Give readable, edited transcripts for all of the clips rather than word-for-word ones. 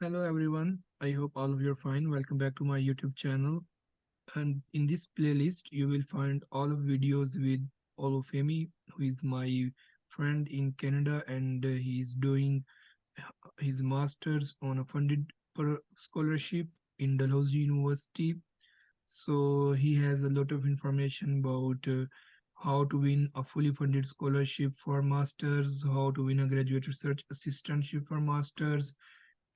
Hello everyone, I hope all of you are fine. Welcome back to my YouTube channel. And in this playlist, you will find all of videos with Olufemi, who is my friend in Canada, and he is doing his masters on a funded scholarship in Dalhousie University. So he has a lot of information about how to win a fully funded scholarship for masters, how to win a graduate research assistantship for masters,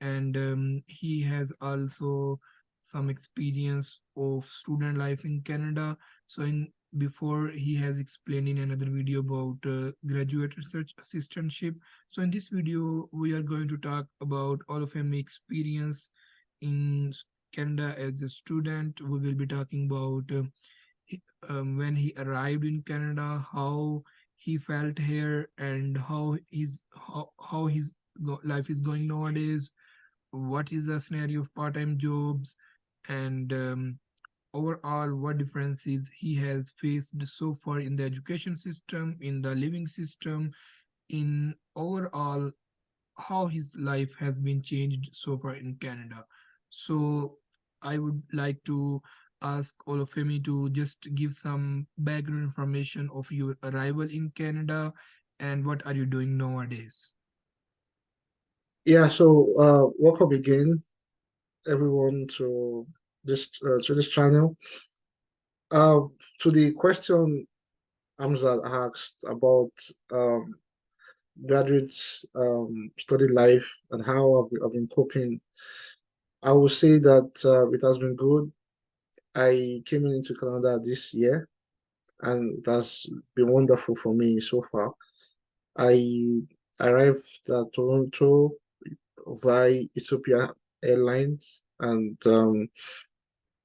and he has also some experience of student life in Canada. So in before he has explained in another video about graduate research assistantship. So in this video we are going to talk about all of him experience in Canada as a student. We will be talking about when he arrived in Canada, how he felt here, and how his life is going nowadays, what is the scenario of part-time jobs, and overall what differences he has faced so far in the education system, in the living system, in overall how his life has been changed so far in Canada. So I would like to ask Olufemi to just give some background information of your arrival in Canada and what are you doing nowadays. Yeah, so welcome again, everyone, to this channel. Uh, to the question Amzad asked about um, graduates study life and how I've been coping, I will say that it has been good. I came into Canada this year, and it has been wonderful for me so far. I arrived at Toronto via Ethiopia Airlines, and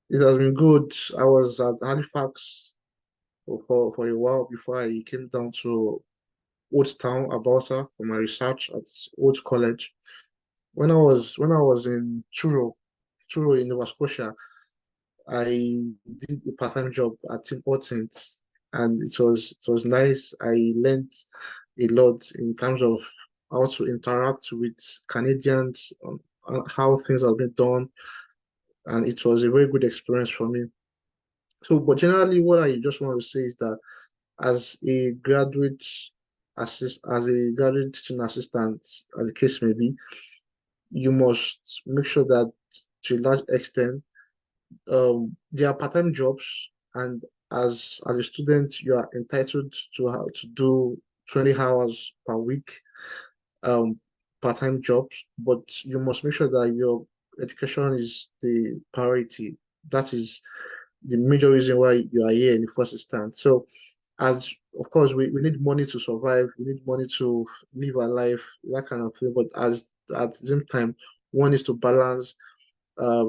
it has been good. I was at Halifax for a while before I came down to Old Town, Alberta, for my research at Old College. When I was in Truro in Nova Scotia, I did a part-time job at Tim Hortons, and it was nice. I learned a lot in terms of how to interact with Canadians, on how things have been done, and it was a very good experience for me. So, but generally, what I just want to say is that as a as a graduate teaching assistant, as the case may be, you must make sure that to a large extent, there are part-time jobs, and as a student, you are entitled to how to do 20 hours per week, um, part-time jobs, but you must make sure that your education is the priority. That is the major reason why you are here in the first instance. So, as of course, we need money to survive, we need money to live our life, that kind of thing. But as at the same time, one is to balance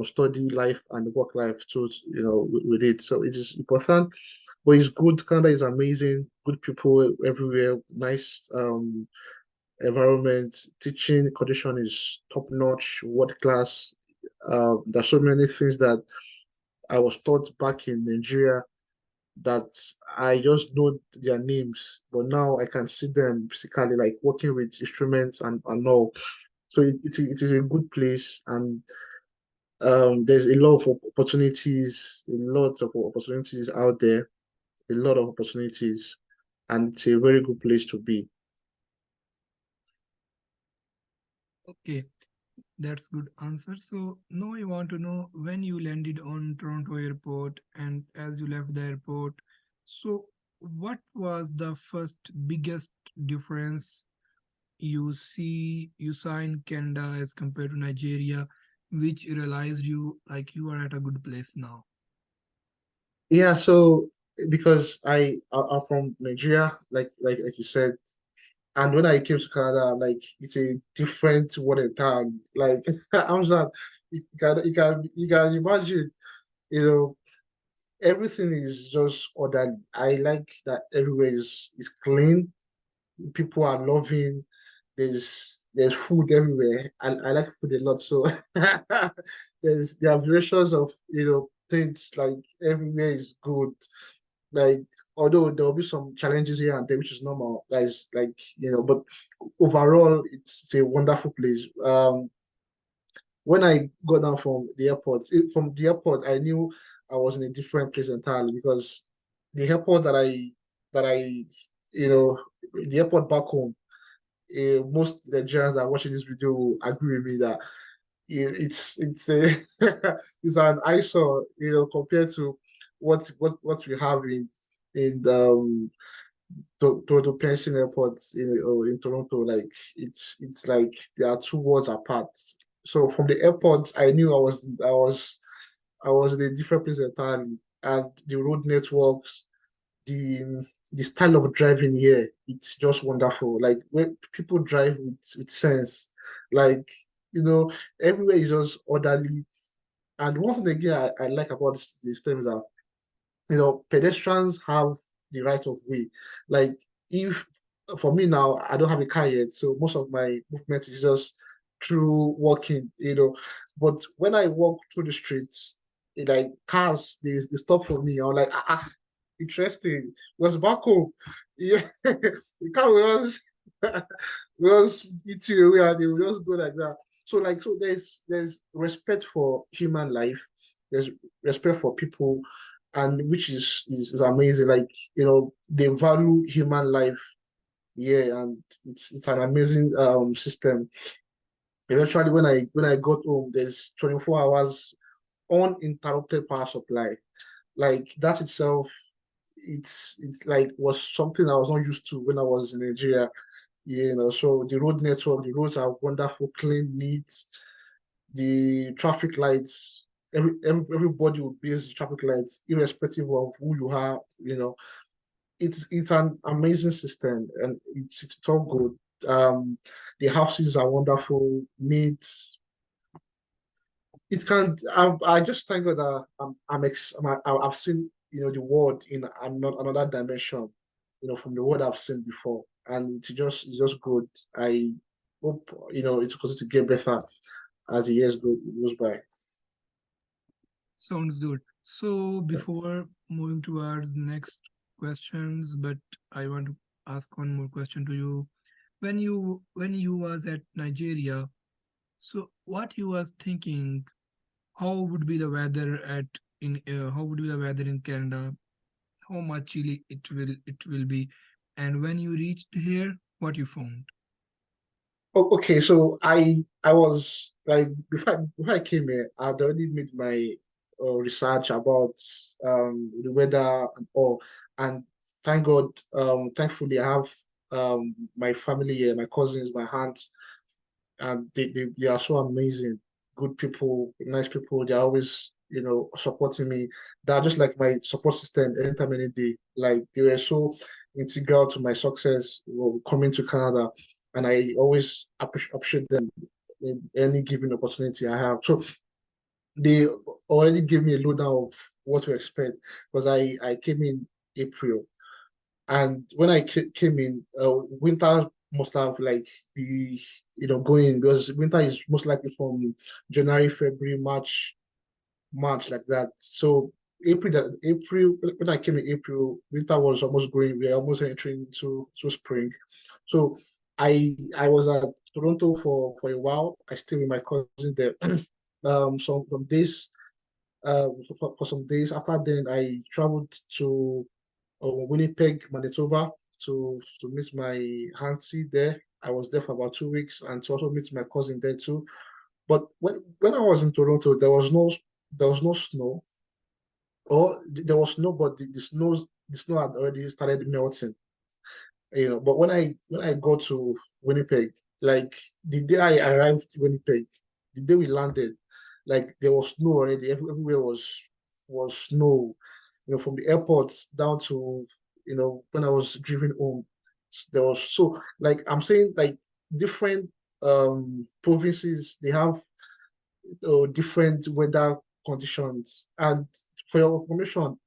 study life and work life too, with it. So it is important, but it's good. Canada is amazing, good people everywhere, nice environment, teaching condition is top notch, world class. There's so many things that I was taught back in Nigeria that I just know their names, but now I can see them physically, like working with instruments and all. So it is a good place, and there's a lot of opportunities out there, a lot of opportunities, and it's a very good place to be. Okay, that's good answer. So now I want to know when you landed on Toronto airport and as you left the airport. So what was the first biggest difference you saw in Canada as compared to Nigeria, which realized you like you are at a good place now? Yeah, so because I'm from Nigeria, like you said, and when I came to Canada, like it's a different world entirely. Like I'm just you can imagine, you know, everything is just orderly. I like that everywhere is clean. People are loving. There's food everywhere. I like food a lot. So there are variations of things like everywhere is good. Like although there will be some challenges here and there, which is normal, guys. Like but overall, it's a wonderful place. when I got down from the airport, I knew I was in a different place entirely because the airport that I you know the airport back home, most Nigerians that are watching this video will agree with me that it's a it's an eyesore, compared to what we have in Toronto Pearson Airport in Toronto. Like it's like there are two worlds apart. So from the airport, I knew I was in a different place entirely, and the road networks, the style of driving here, it's just wonderful. Like when people drive with sense, like you know, everywhere is just orderly. And one thing again I like about this term is that pedestrians have the right of way. Like if for me now, I don't have a car yet, so most of my movement is just through walking. But when I walk through the streets, like cars, they stop for me. I'm like, interesting. Was back home. Yeah, the car was was eat you away and they will just go like that. So there's respect for human life, there's respect for people, and which is amazing. Like, they value human life. Yeah, and it's an amazing system. Eventually when I got home, there's 24 hours uninterrupted power supply. Like that itself, it's like was something I was not used to when I was in Nigeria. So the road network, the roads are wonderful, clean, neat. The traffic lights, everybody would base the traffic lights, irrespective of who you are. It's an amazing system, and it's all good. The houses are wonderful, neat. It can. I just thank God that I've seen the world in another dimension, from the world I've seen before, and it's just good. I hope it's going to get better as the years goes by. Sounds good. So before moving towards next questions, but I want to ask one more question to you. When you was at Nigeria, so what you was thinking, how would be the weather at in how would be the weather in Canada? How much chilly it will be, and when you reached here, what you found? Okay, so I was like before I came here, I'd already made my research about the weather and all, and thank God, thankfully I have my family here, my cousins, my aunts, and they are so amazing, good people, nice people. They're always supporting me. They're just like my support system anytime, any day. Like they were so integral to my success, coming to Canada, and I always appreciate them in any given opportunity I have. So they already gave me a lowdown of what to expect because I came in April, and when I came in, winter must have like be going, because winter is most likely from January, February, March, like that. So April when I came in April, winter was almost going. We're almost entering into spring. So I was at Toronto for a while. I stayed with my cousin there. Some days for some days. After then, I traveled to Winnipeg, Manitoba, to meet my auntie there. I was there for about 2 weeks, and to also meet my cousin there too. But when I was in Toronto, there was no snow, or there was snow, but the snow had already started melting. But when I got to Winnipeg, like the day I arrived in Winnipeg, the day we landed, like there was snow already. Everywhere was snow. From the airport down to when I was driving home, there was, so like I'm saying, like different provinces, they have different weather conditions. And for your information,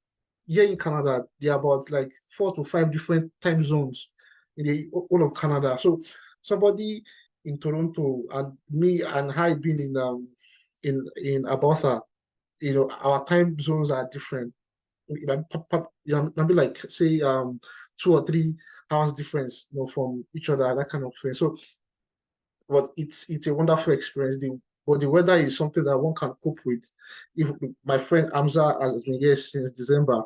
here in Canada, there are about like 4 to 5 different time zones in the whole of Canada. So somebody in Toronto and me and I being in Alberta, our time zones are different. Maybe like say 2 or 3 hours difference, from each other, that kind of thing. So, but it's a wonderful experience. The but the weather is something that one can cope with. If my friend Amza has been here since December,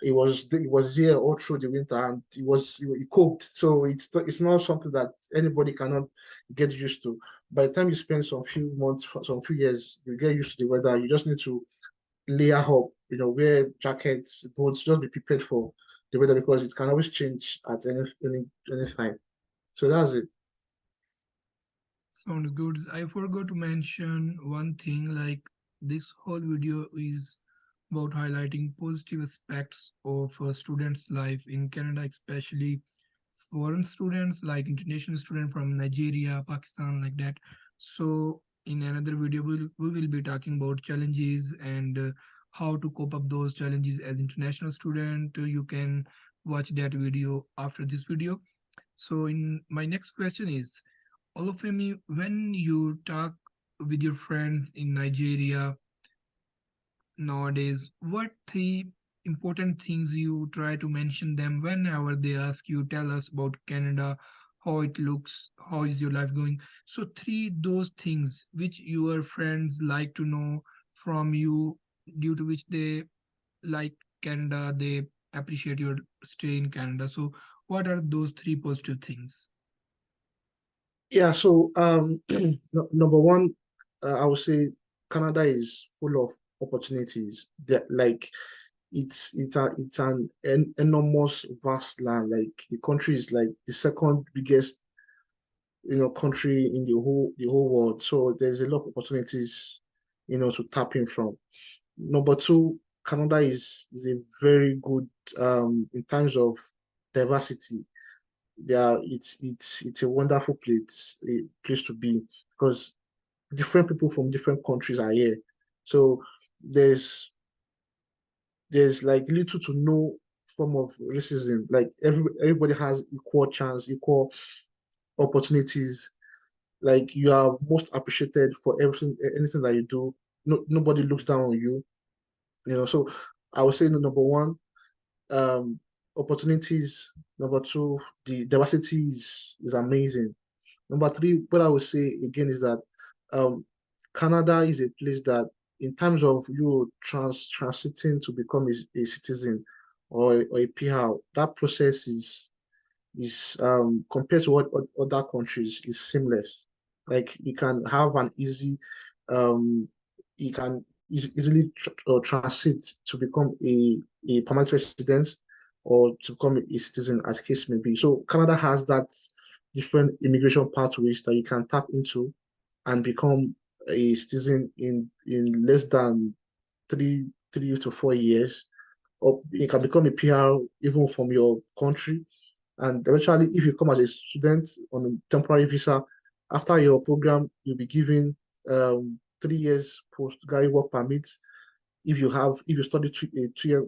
it was here all through the winter, and he coped. So it's not something that anybody cannot get used to. By the time you spend some few months, some few years, you get used to the weather. You just need to layer up, wear jackets, boots, just be prepared for the weather because it can always change at any time. So that's it. Sounds good. I forgot to mention one thing, like this whole video is about highlighting positive aspects of a student's life in Canada, especially foreign students like international students from Nigeria, Pakistan, like that. So in another video, we will be talking about challenges and how to cope up those challenges as international student. You can watch that video after this video. So in my next question is, Olufemi, when you talk with your friends in Nigeria nowadays, what three important things you try to mention them whenever they ask you, tell us about Canada, how it looks, how is your life going? So three those things which your friends like to know from you, due to which they like Canada, they appreciate your stay in Canada. So what are those three positive things? Yeah, so number one, I would say Canada is full of opportunities. That like it's an enormous vast land. Like the country is like the second biggest country in the whole world. So there's a lot of opportunities to tap in from. Number two, Canada is a very good in terms of diversity. It's a wonderful place to be because different people from different countries are here. So there's there's like little to no form of racism. Like everybody has equal chance, equal opportunities. Like you are most appreciated for everything, anything that you do. No, nobody looks down on you. So I would say number one, um, opportunities. Number two, the diversity is amazing. Number three, what I would say again is that um, Canada is a place that, in terms of you transiting to become a citizen or a PR, that process is compared to what other countries is seamless. Like you can have an easy, um, you can easily transit to become a permanent resident or to become a citizen, as case may be. So Canada has that different immigration pathways that you can tap into and become a citizen in less than three to 4 years, or you can become a PR even from your country. And eventually, if you come as a student on a temporary visa, after your program, you'll be given 3 years postgraduate work permit. If you study a 2 year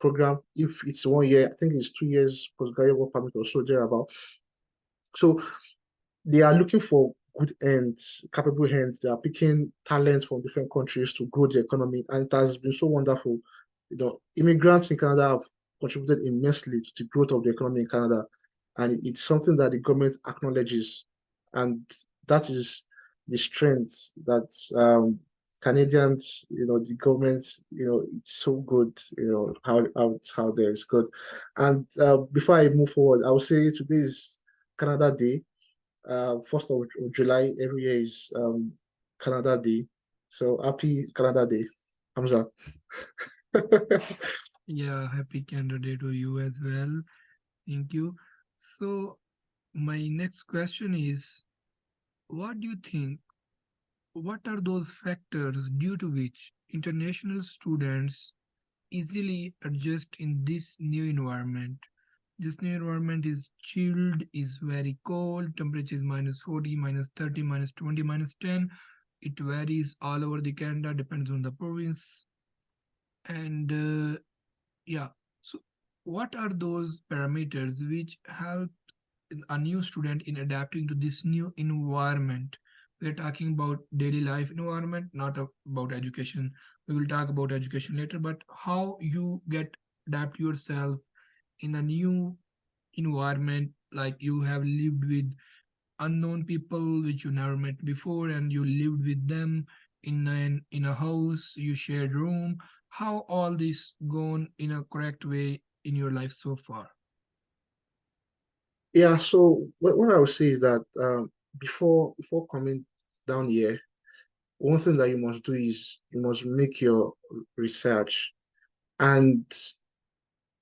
program, if it's 1 year, I think it's 2 years postgraduate work permit or so thereabout. So they are looking for good hands, capable hands. They are picking talents from different countries to grow the economy, and it has been so wonderful. Immigrants in Canada have contributed immensely to the growth of the economy in Canada, and it's something that the government acknowledges, and that is the strength that Canadians, the government, it's so good, how there is good. And before I move forward, I would say today is Canada Day. 1st of July every year is Canada Day. So happy Canada Day, Hamza. Yeah, happy Canada Day to you as well. Thank you. So my next question is, what do you think? What are those factors due to which international students easily adjust in this new environment? This new environment is chilled, is very cold, temperature is -40, -30, -20, -10. It varies all over the Canada, depends on the province. And yeah, so what are those parameters which help a new student in adapting to this new environment? We're talking about daily life environment, not about education. We will talk about education later, but how you get adapt yourself in a new environment, like you have lived with unknown people which you never met before, and you lived with them in a house, you shared room. How all this gone in a correct way in your life so far? Yeah, so what I would say is that before coming down here, one thing that you must do is you must make your research, and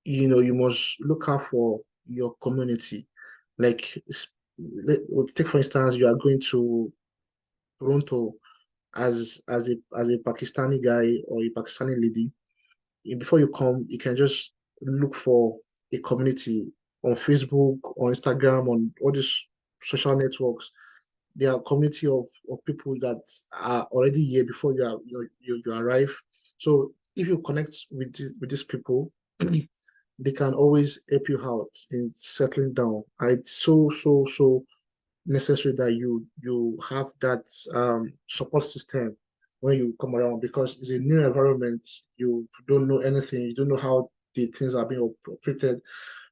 you must look out for your community. Like take for instance, you are going to Toronto as a Pakistani guy or a Pakistani lady. Before you come, you can just look for a community on Facebook, on Instagram, on all these social networks. There are community of people that are already here before you arrive. So if you connect with these people, they can always help you out in settling down. And it's so necessary that you have that support system when you come around, because it's a new environment. You don't know anything. You don't know how the things are being operated.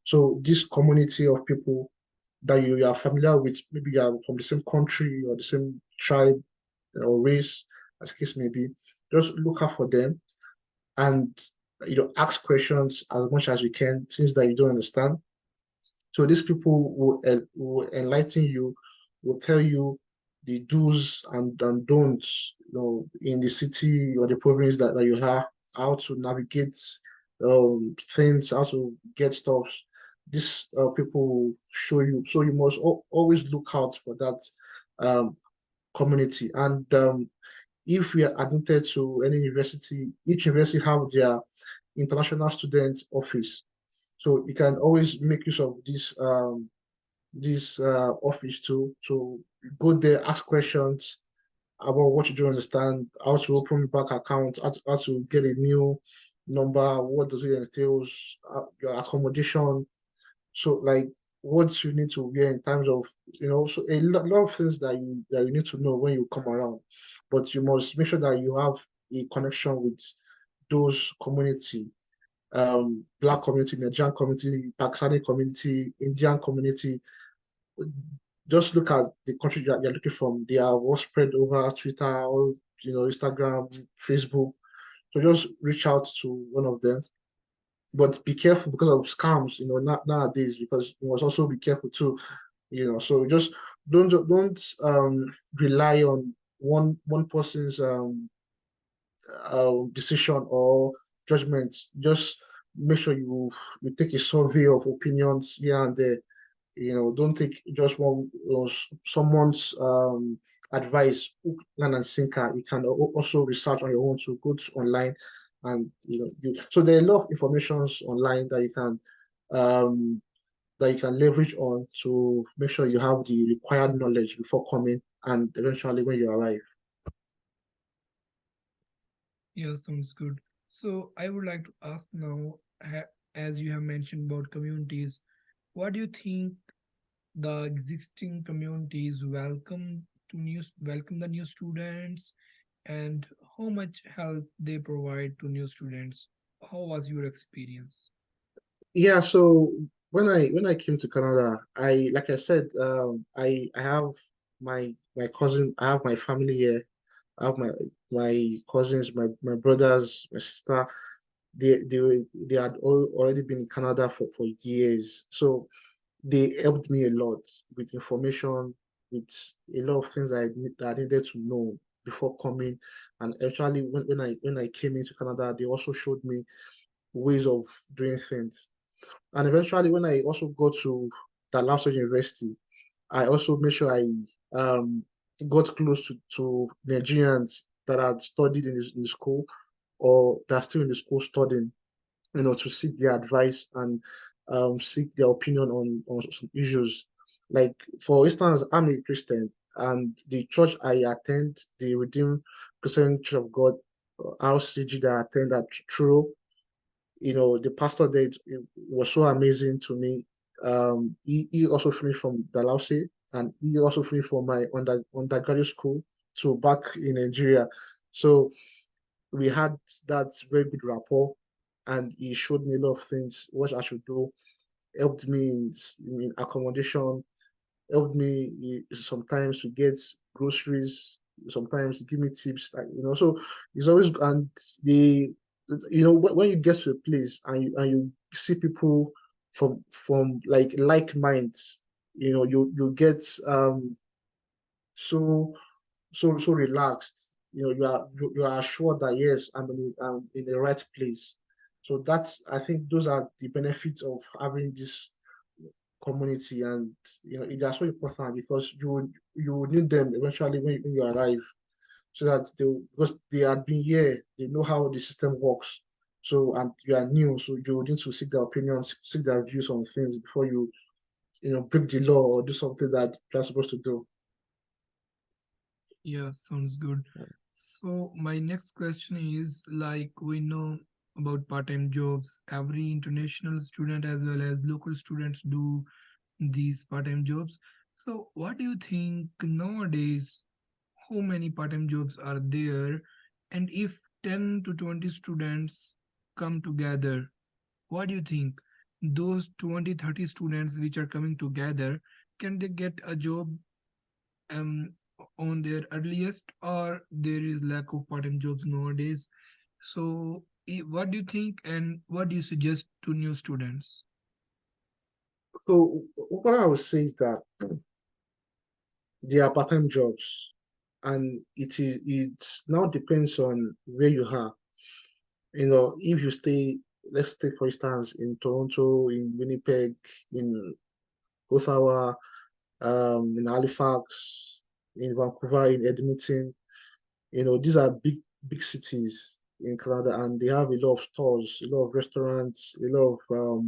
So this community of people that you are familiar with, maybe you are from the same country or the same tribe or race, as the case may be, just look out for them and ask questions as much as you can, things that you don't understand. So these people will enlighten you, will tell you the do's and don'ts, in the city or the province that you have, how to navigate things, how to get stuff. These people will show you. So you must always look out for that um, community. And if we are admitted to any university, each university have their international student office. So you can always make use of this office to go there, ask questions about what you don't understand, how to open a bank account, how to get a new number, what does it entail, your accommodation. So like what you need to wear in terms of, so a lot of things that you need to know when you come around. But you must make sure that you have a connection with those community, Black community, Nigerian community, Pakistani community, Indian community. Just look at the country that you're looking from. They are all spread over Twitter, or Instagram, Facebook. So just reach out to one of them, but be careful because of scams. Nowadays, because you must also be careful too. So just don't rely on one person's decision or judgment. Just make sure you take a survey of opinions here and there. Don't take just one someone's advice, hook, line, and sinker. You can also research on your own to go to online, and so there are a lot of informations online um, that you can leverage on to make sure you have the required knowledge before coming and eventually when you arrive. Yeah, sounds good. So I would like to ask now, as you have mentioned about communities, what do you think the existing communities welcome the new students, and how much help they provide to new students? How was your experience? Yeah, so when I came to Canada, I like I said, I have my cousin, I have my family here. I have my cousins, my brothers, my sister. They had already been in Canada for years. So they helped me a lot with information, with a lot of things that I needed to know before coming. And actually when I came into Canada, they also showed me ways of doing things. And eventually when I also go to Dalhousie University, I also made sure I got close to Nigerians that had studied in the school, or that are still in the school studying, to seek their advice and seek their opinion on some issues. Like, for instance, I'm a Christian, and the church I attend, the Redeemed Christian Church of God, RCG, that I attend at Truro, the pastor there, it was so amazing to me. He also finished from Dalhousie, and he also finished from my undergraduate school, so back in Nigeria. So we had that very good rapport, and he showed me a lot of things, what I should do, helped me in accommodation, helped me sometimes to get groceries, sometimes give me tips, like, so it's always, and they, when you get to a place and you see people from like minds, you get so so relaxed. You are assured that yes, I'm in the right place. So that's, I think those are the benefits of having this community, and it is so important because you will need them eventually when you arrive, so that because they had been here, they know how the system works. So, and you are new, so you need to seek their opinions, seek their views on things before you break the law or do something that you're supposed to do. Yeah, sounds good. So my next question is, like, we know about part-time jobs. Every international student as well as local students do these part-time jobs. So what do you think nowadays, how many part-time jobs are there? And if 10 to 20 students come together, what do you think? Those 20, 30 students which are coming together, can they get a job um, on their earliest, or there is lack of part-time jobs nowadays? So what do you think and what do you suggest to new students? So what I would say is that they are part-time jobs, and it now depends on where you are. If you stay, let's take for instance in Toronto, in Winnipeg, in Ottawa, in Halifax, in Vancouver, in Edmonton, these are big cities in Canada, and they have a lot of stores, a lot of restaurants, a lot of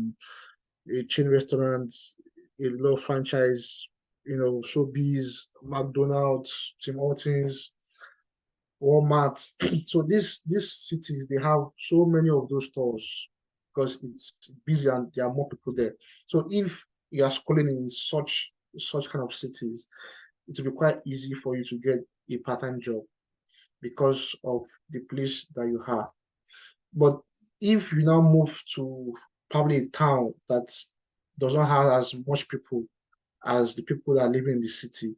chain restaurants, a lot of franchise, Sobeys, McDonald's, Tim Hortons, Walmart. So these cities, they have so many of those stores because it's busy and there are more people there. So if you are schooling in such kind of cities, it will be quite easy for you to get a part-time job because of the place that you have. But if you now move to probably a town that does not have as much people as the people that live in the city,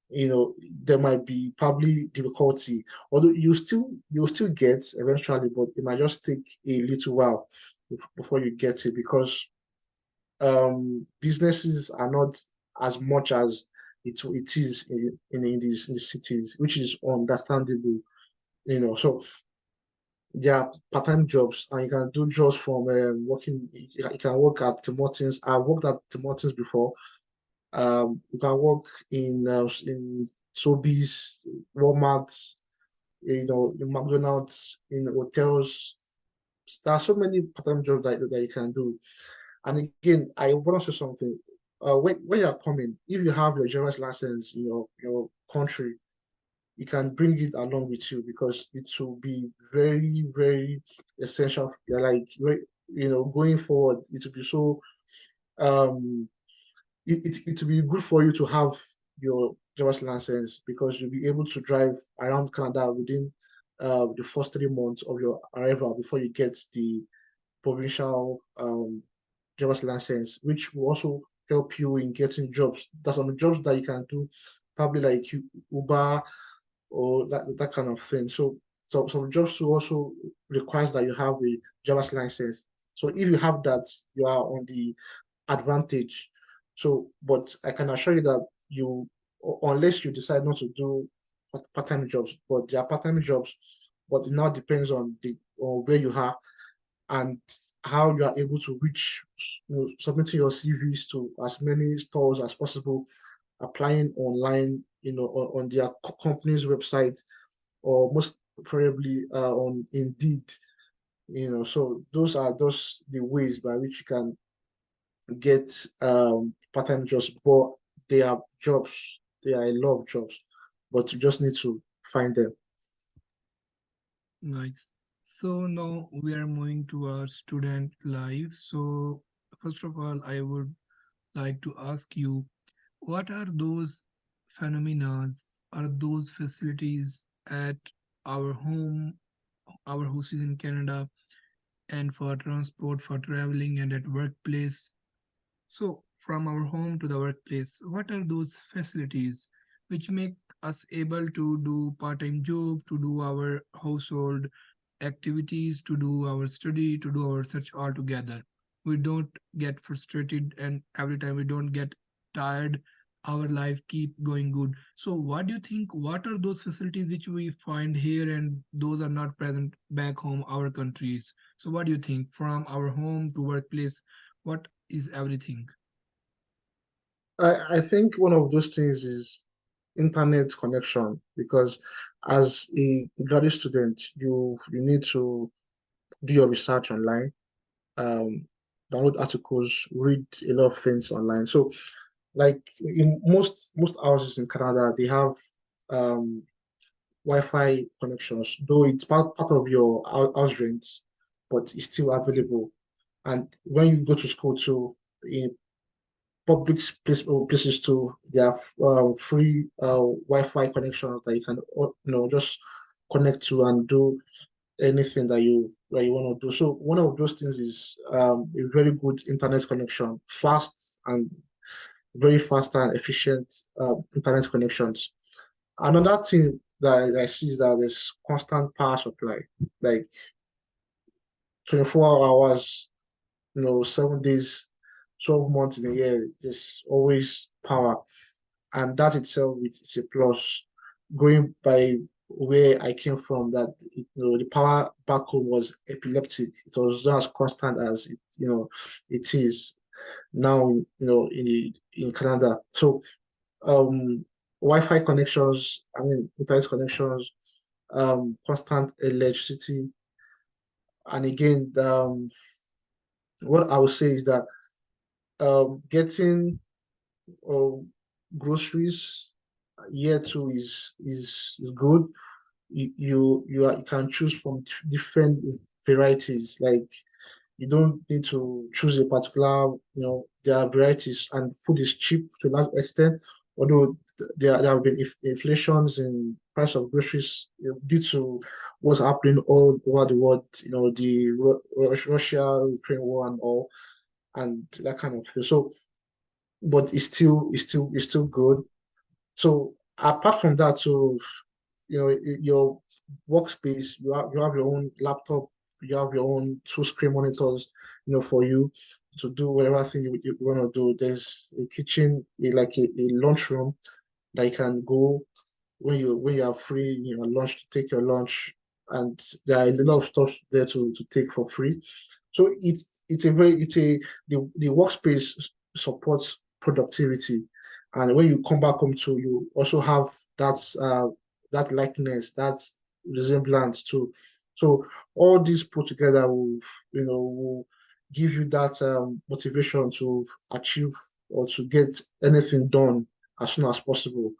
there might be probably difficulty. Although you'll still get eventually, but it might just take a little while before you get it because businesses are not as much as it is in the cities, which is understandable. So there are part-time jobs, and you can do jobs from working. You can work at Tim Hortons. I worked at Tim Hortons before. You can work in Sobeys, Walmart, in McDonald's, in hotels. There are so many part-time jobs that you can do. And again, I want to say something. When you're coming, if you have your driver's license in your country, you can bring it along with you because it will be very, very essential. Yeah, like going forward, it will be so um it will be good for you to have your driver's license because you'll be able to drive around Canada within the first 3 months of your arrival before you get the provincial driver's license, which will also help you in getting jobs. There's some jobs that you can do, probably like Uber or that kind of thing. So some jobs too also requires that you have a driver's license. So if you have that, you are on the advantage. So, but I can assure you that unless you decide not to do part-time jobs, but there are part-time jobs, but it now depends on where you are and how you are able to reach, submitting your CVs to as many stores as possible, applying online, on their company's website, or most preferably on Indeed. So those are just the ways by which you can get part-time jobs, but they are jobs. They are a lot of jobs, but you just need to find them. Nice. So now we are moving to our student life. So first of all, I would like to ask you, what are those phenomena, are those facilities at our home, our houses in Canada, and for transport, for traveling, and at workplace? So from our home to the workplace, what are those facilities which make us able to do part-time job, to do our household activities, to do our study, to do our research all together? We don't get frustrated, and every time we don't get tired, our life keep going good. So what do you think, what are those facilities which we find here and those are not present back home, our countries? So what do you think, from our home to workplace, what is everything? I think one of those things is internet connection because as a graduate student, you need to do your research online, um, download articles, read a lot of things online. So, like in most houses in Canada, they have um, Wi-Fi connections, though it's part of your house rent, but it's still available. And when you go to school too, in places too, they have free Wi-Fi connections that you can just connect to and do anything that you want to do. So one of those things is a very good internet connection, fast and very fast and efficient internet connections. Another thing that I see is that there's constant power supply, like 24 hours, 7 days, 12 months in a year, there's always power. And that itself is a plus. Going by where I came from, that the power back home was epileptic. It was not as constant as it is now. In Canada. So Wi-Fi connections, I mean internet connections, constant electricity, and again, what I would say is that getting um, groceries year two is good. You can choose from different varieties. Like you don't need to choose a particular. There are varieties, and food is cheap to a large extent. Although there have been inflations in price of groceries due to what's happening all over the world. The Russia-Ukraine war and all, and that kind of thing. So, but it's still good. So apart from that, so your workspace, you have your own laptop, you have your own two screen monitors, for you to do whatever thing you want to do. There's a kitchen, like a lunchroom that you can go when you are free, lunch to take your lunch, and there are a lot of stuff there to take for free. So the workspace supports productivity, and when you come back home to you also have that likeness, that resemblance too. So all these put together will give you that motivation to achieve or to get anything done as soon as possible.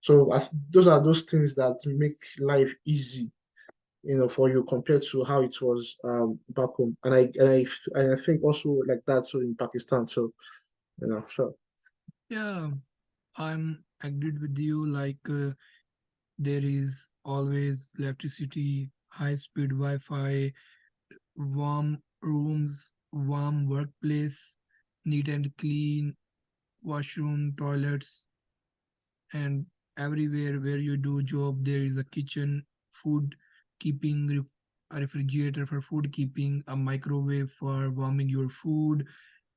So those are those things that make life easy, for you compared to how it was back home. And I think also like that so in Pakistan. So sure. Yeah, I'm agreed with you. Like there is always electricity, high speed Wi-Fi, warm rooms, warm workplace, neat and clean washroom, toilets, and everywhere where you do job there is a kitchen, food keeping, a refrigerator for food keeping, a microwave for warming your food,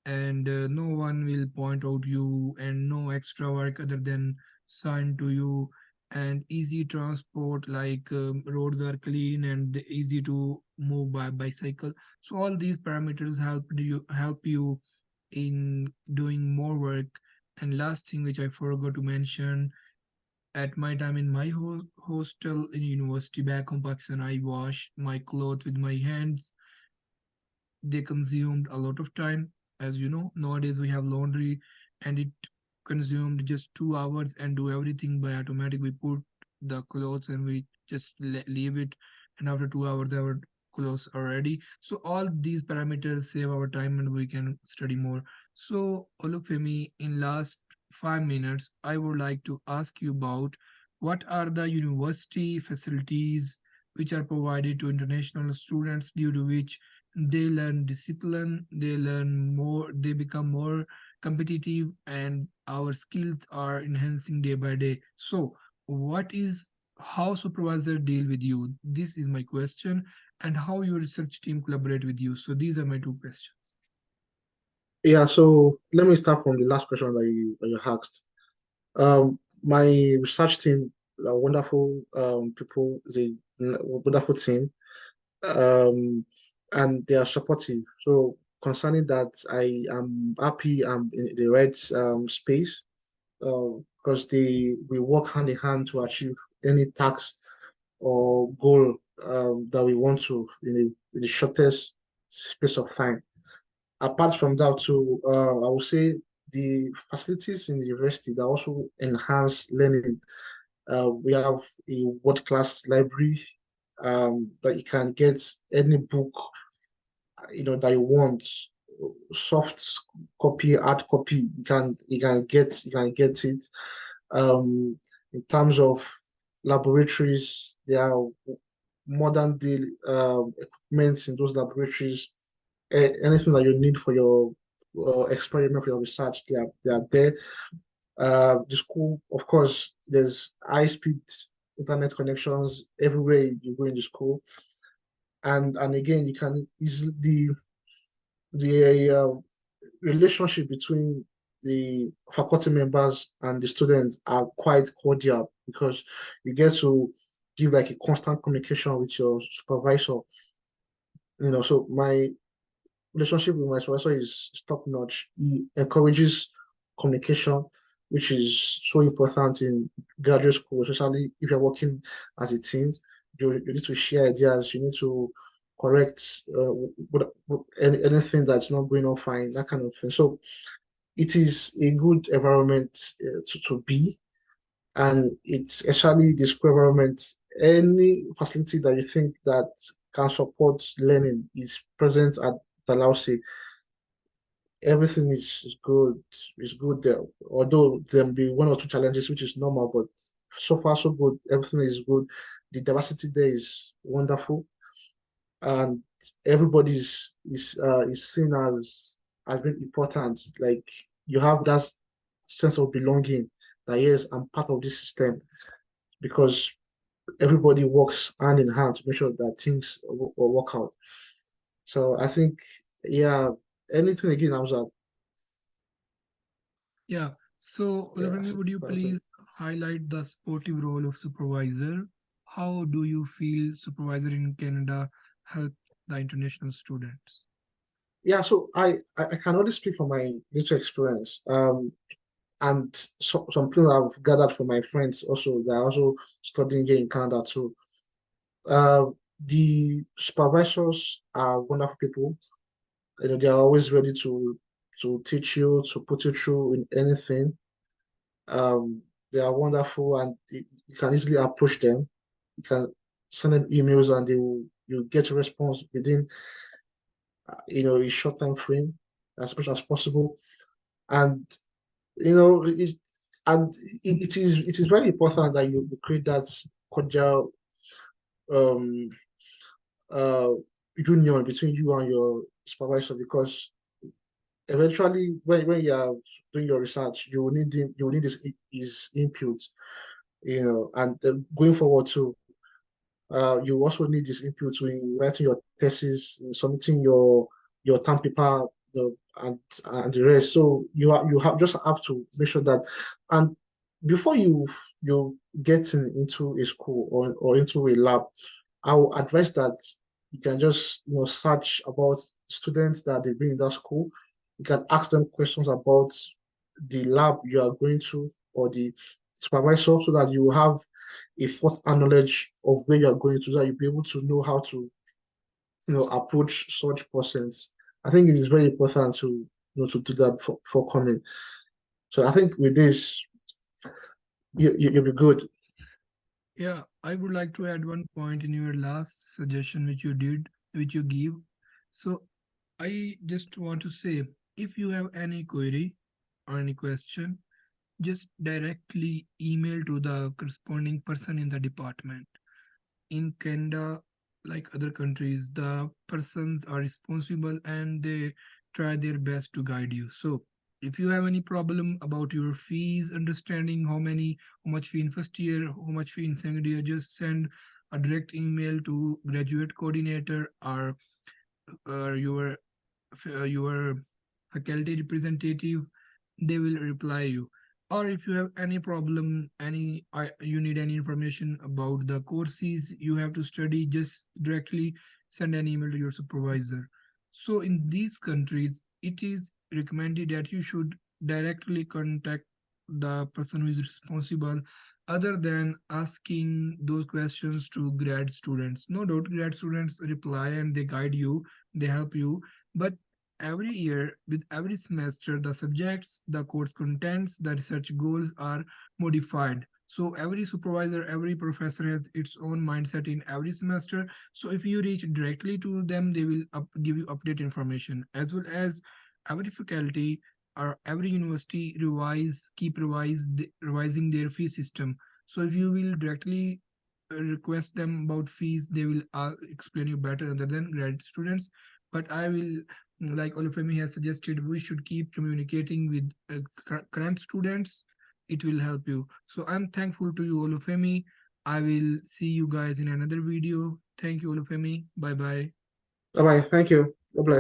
and no one will point out you, and no extra work other than sign to you, and easy transport, like roads are clean and easy to move by bicycle. So all these parameters help you in doing more work. And last thing which I forgot to mention, at my time in my hostel in university back home Pakistan, I washed my clothes with my hands. They consumed a lot of time. As you know, nowadays we have laundry, and it consumed just 2 hours and do everything by automatic. We put the clothes and we just leave it, and after 2 hours our clothes are ready. So all these parameters save our time and we can study more. So Olufemi, in last 5 minutes I would like to ask you about what are the university facilities which are provided to international students, due to which they learn discipline, they learn more, they become more competitive, and our skills are enhancing day by day. So, what is how supervisor deal with you? This is my question, and how your research team collaborate with you. So, these are my two questions. Yeah, so let me start from the last question that you asked. My research team are wonderful people, the wonderful team, um, and they are supportive. So concerning that, I am happy I'm in the right space because they we work hand in hand to achieve any task or goal that we want to in the shortest space of time. Apart from that, too, I would say the facilities in the university that also enhance learning. We have a world-class library that you can get any book that you want, soft copy, hard copy. You can get it. In terms of laboratories, there are modern day equipment in those laboratories. Anything that you need for your experiment, for your research, they are there. The school, of course, there's high-speed internet connections everywhere you go in the school, and again, you can easily the relationship between the faculty members and the students are quite cordial because you get to give like a constant communication with your supervisor. So my relationship with my supervisor is top notch. He encourages communication, which is so important in graduate school, especially if you're working as a team. You need to share ideas. You need to correct anything that's not going on fine, that kind of thing. So it is a good environment to be, and it's actually the school environment. Any facility that you think that can support learning is present at Dalhousie. Everything is good. Is good there. Although there may be one or two challenges, which is normal, but so far so good. Everything is good. The diversity there is wonderful, and everybody is seen as being important. Like you have that sense of belonging. That yes, I'm part of this system because everybody works hand in hand to make sure that things will work out. So I think, yeah, anything again, I was at, Yeah. So, yeah, Olafemi, would you that's it. please highlight the supportive role of supervisor? How do you feel supervisor in Canada help the international students? Yeah, so I can only speak from my little experience. And something I've gathered from my friends also, they're also studying here in Canada too. Uh, the supervisors are wonderful people. They are always ready to teach you, to put you through in anything. Um, they are wonderful, and you can easily approach them. You can send them emails, and you get a response within a short time frame, as much as possible. And you know, it, it is very important that you create that cordial um uh union between you and your supervisor because eventually when you are doing your research you will need his input, and going forward too. You also need this input when writing your thesis, in submitting your term paper, and the rest. So you have just have to make sure that, and before you get into a school or into a lab, I will advise that you can just search about students that they bring in that school. You can ask them questions about the lab you are going to or the supervisor so that you have a first-hand knowledge of where you are going to, so that you'll be able to know how to approach such persons. I think it is very important to do that for coming. So I think with this, you'll be good. Yeah, I would like to add one point in your last suggestion which you did, which you give. So I just want to say, if you have any query or any question, just directly email to the corresponding person in the department. In Canada, like other countries, the persons are responsible and they try their best to guide you. So If you have any problem about your fees, understanding how much fee in first year, how much fee in second year, just send a direct email to graduate coordinator or your faculty representative. They will reply you. Or if you have any problem, you need any information about the courses you have to study, just directly send an email to your supervisor. So in these countries it is recommended that you should directly contact the person who is responsible, other than asking those questions to grad students. No doubt grad students reply and they guide you, they help you, but every year, with every semester, the subjects, the course contents, the research goals are modified. So every supervisor, every professor has its own mindset in every semester. So if you reach directly to them, they will give you update information, as well as every faculty or every university revising their fee system. So if you will directly request them about fees, they will explain you better other than grad students. But I will, like Olufemi has suggested, we should keep communicating with current students. It will help you. So I'm thankful to you, Olufemi. I will see you guys in another video. Thank you, Olufemi. Bye bye. Bye bye. Thank you. God bless.